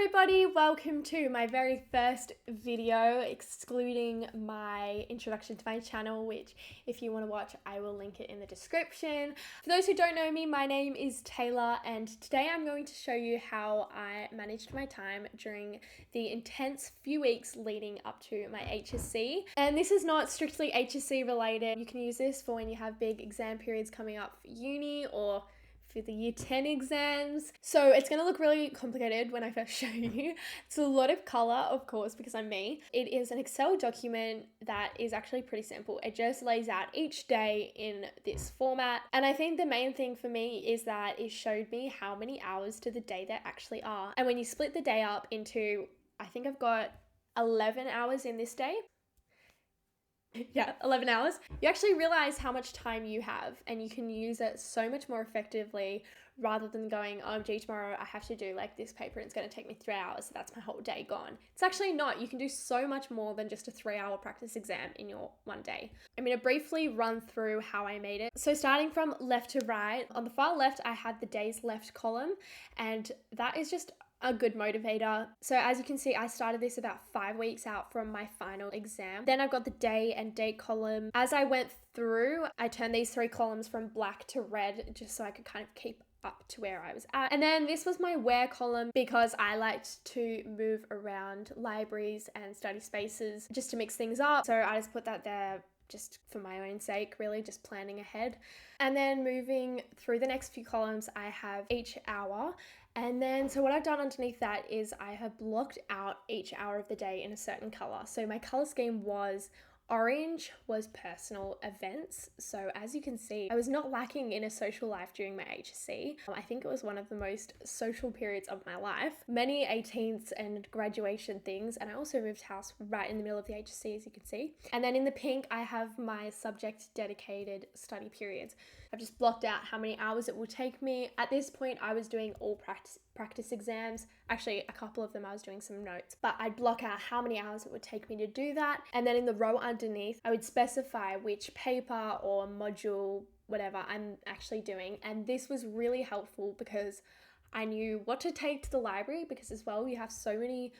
everybody, welcome to my very first video, excluding my introduction to my channel, which if you want to watch, I will link it in the description. For those who don't know me, my name is Taylor, and today I'm going to show you how I managed my time during the intense few weeks leading up to my HSC. And this is not strictly HSC related. You can use this for when you have big exam periods coming up for uni or for the year 10 exams. So it's going to look really complicated when I first show you. It's a lot of color, of course, because I'm me. It is an Excel document that is actually pretty simple. It just lays out each day in this format. And I think the main thing for me is that it showed me how many hours to the day there actually are. And when you split the day up into, I think I've got 11 hours in this day. Yeah, 11 hours. You actually realize how much time you have, and you can use it so much more effectively rather than going, oh, gee, tomorrow I have to do like this paper and it's going to take me 3 hours, so that's my whole day gone. It's actually not. You can do so much more than just a 3-hour practice exam in your one day. I'm going to briefly run through how I made it. So starting from left to right, on the far left, I had the days left column, and that is just a good motivator. So as you can see, I started this about 5 weeks out from my final exam. Then I've got the day and date column. As I went through, I turned these 3 columns from black to red just so I could kind of keep up to where I was at. And then this was my where column because I liked to move around libraries and study spaces just to mix things up. So I just put that there just for my own sake, really, just planning ahead. And then moving through the next few columns, I have each hour. And then, so what I've done underneath that is I have blocked out each hour of the day in a certain color. So my color scheme was orange was personal events. So as you can see, I was not lacking in a social life during my HSC. I think it was one of the most social periods of my life. Many 18ths and graduation things. And I also moved house right in the middle of the HSC, as you can see. And then in the pink, I have my subject dedicated study periods. I've just blocked out how many hours it will take me. At this point, I was doing all practice exams. Actually, a couple of them I was doing some notes, but I'd block out how many hours it would take me to do that. And then in the row underneath, I would specify which paper or module, whatever I'm actually doing. And this was really helpful because I knew what to take to the library, because as well, you have so many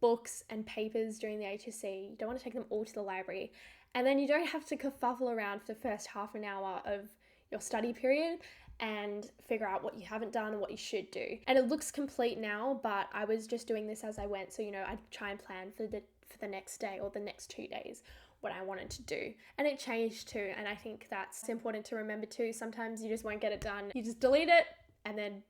books and papers during the HSC. You don't want to take them all to the library. And then you don't have to kerfuffle around for the first half an hour of your study period and figure out what you haven't done and what you should do. And it looks complete now, but I was just doing this as I went. So, I'd try and plan for the next day or the next 2 days what I wanted to do. And it changed too. And I think that's important to remember too. Sometimes you just won't get it done. You just delete it and then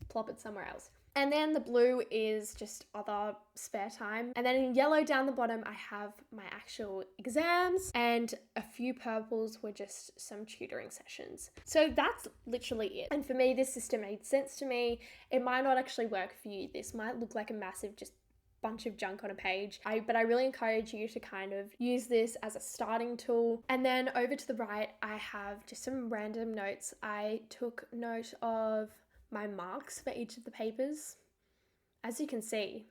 plop it somewhere else. And then the blue is just other spare time. And then in yellow down the bottom, I have my actual exams, and a few purples were just some tutoring sessions. So that's literally it. And for me, this system made sense to me. It might not actually work for you. This might look like a massive just bunch of junk on a page. But I really encourage you to kind of use this as a starting tool. And then over to the right, I have just some random notes. I took note of my marks for each of the papers. As you can see,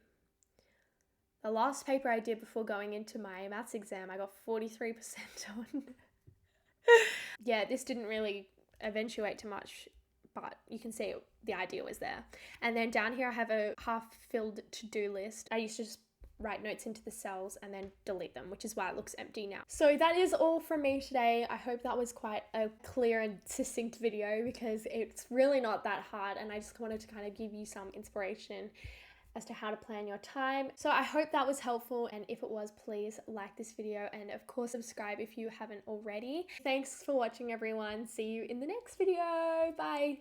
the last paper I did before going into my maths exam, I got 43% on. Yeah, this didn't really eventuate to much, but you can see the idea was there. And then down here I have a half-filled to-do list. I used to just write notes into the cells and then delete them, which is why it looks empty now. So that is all from me today. I hope that was quite a clear and succinct video because it's really not that hard, and I just wanted to kind of give you some inspiration as to how to plan your time. So I hope that was helpful, and if it was, please like this video and of course subscribe if you haven't already. Thanks for watching, everyone. See you in the next video. Bye.